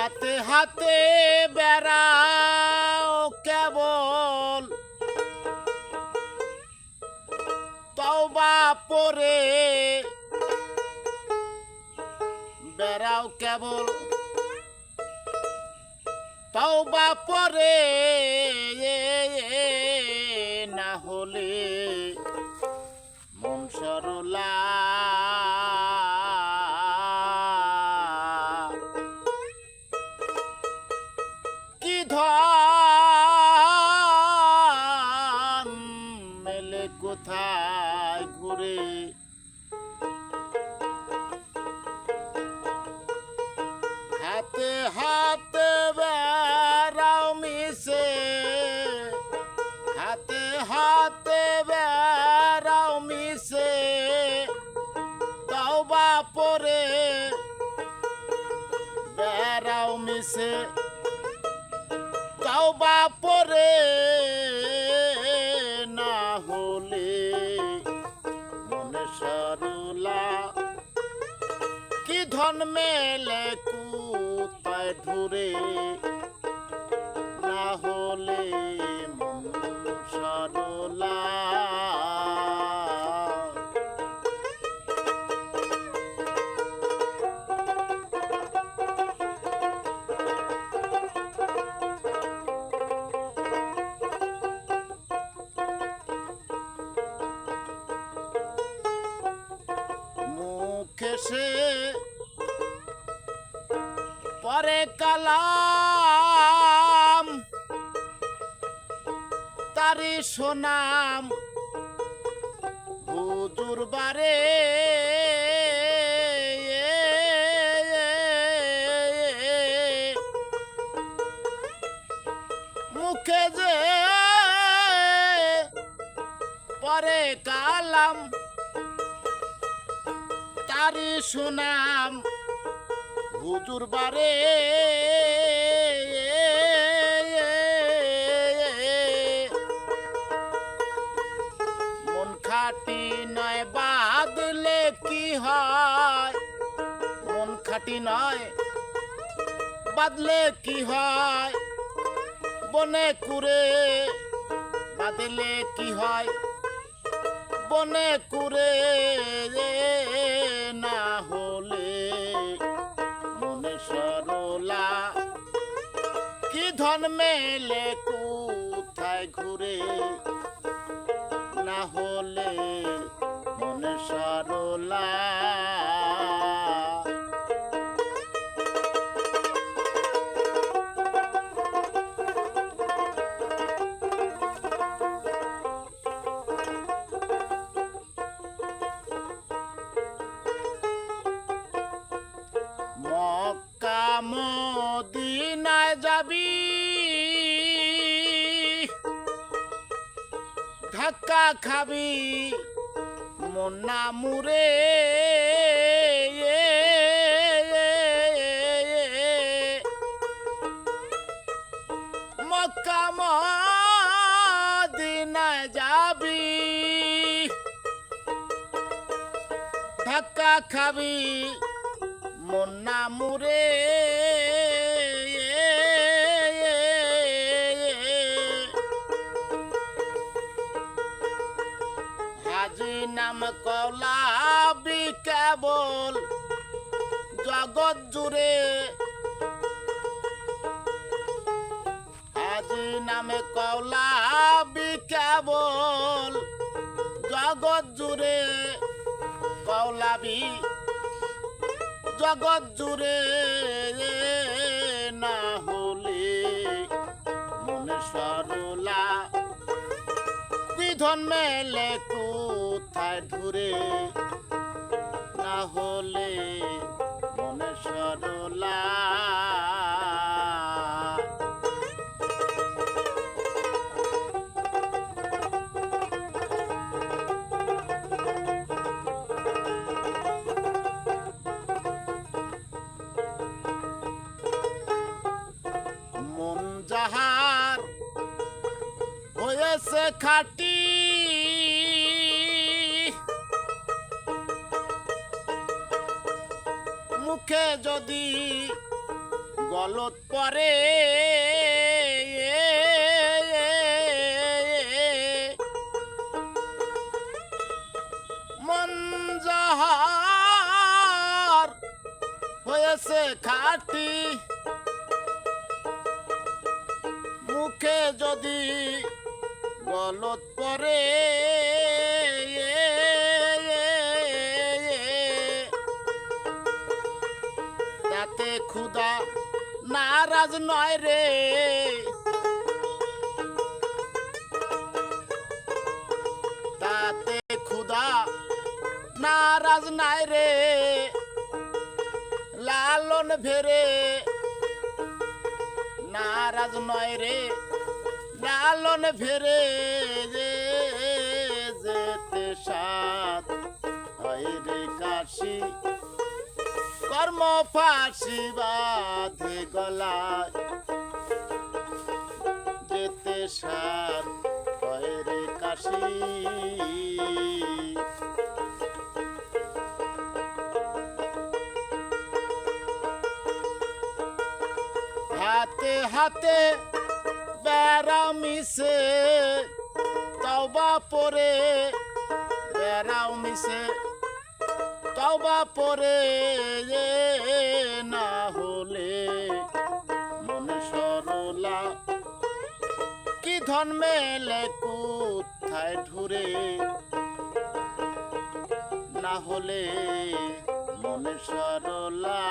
হাতে হাতে বেড়াও কেবল তওবা পরে বেড়াও কেবল তওবা পরে না হলে মন সরলা কি ধন মেলে কোথায় ঘুরে হাতে হাতে বেড়াও মিশে হাতে হাতে বেড়াও মিশে তওবা পরে বেড়াও মিশে তওবা পরে না হলে মনে সরলা কি ধন মেলে কোথায় ঘুরে না হলে মন সরলা মুখে সে পরে কালাম তারি সোনাম হুজুর বারে মুখে যে পরে কালাম তারি সোনাম হুজুর বারে মন খাটি নয় বাদলে কি হয় মন খাটি নয় বাদলে কি হয় বনে কুরে বাদলে কি হয় বনে কুরে না হলে মনে সরলা কি ধন মেলে কোথায় ঘুরে না হলে মনে সরলা মক্কা মদিনায় যাবি ধাক্কা খাবি মন না মুরে মক্কা মদিনায় যাবি ধাক্কা খাবি মন না মুরে হাজি নাম কলাবি কেবল জগৎ জুড়ে হাজি নামে কলাবি কেবল জগৎ জুড়ে কলাবি জগৎ জুড়ে না হলে মনে সরলা কি ধন মেলে কোথায় ঘুরে না হলে মনে সরলা যাহার হয়েছে খাটি মুখে যদি গলত পরে মন যাহার হয়েছে খাঁটি মুখে যদি গলত পরে তাতে ক্ষুধা নারাজ নয় রে তাতে ক্ষুধা নারাজ নাই রে লালন ভেরে নারাজ নয় রে লালন ভেরে যেতে সাত হয় রে কাশি কর্ম ফাঁসি বাঁধে গলায় যেতে সাত হয় রে কাশি হাতে হাতে বেড়া মিশে তওবা পরে বেড়াও মিশে তওবা পরে না হলে মনে সরলা কি ধন মেলে কোথায় ঢুরে না হলে মনে সরলা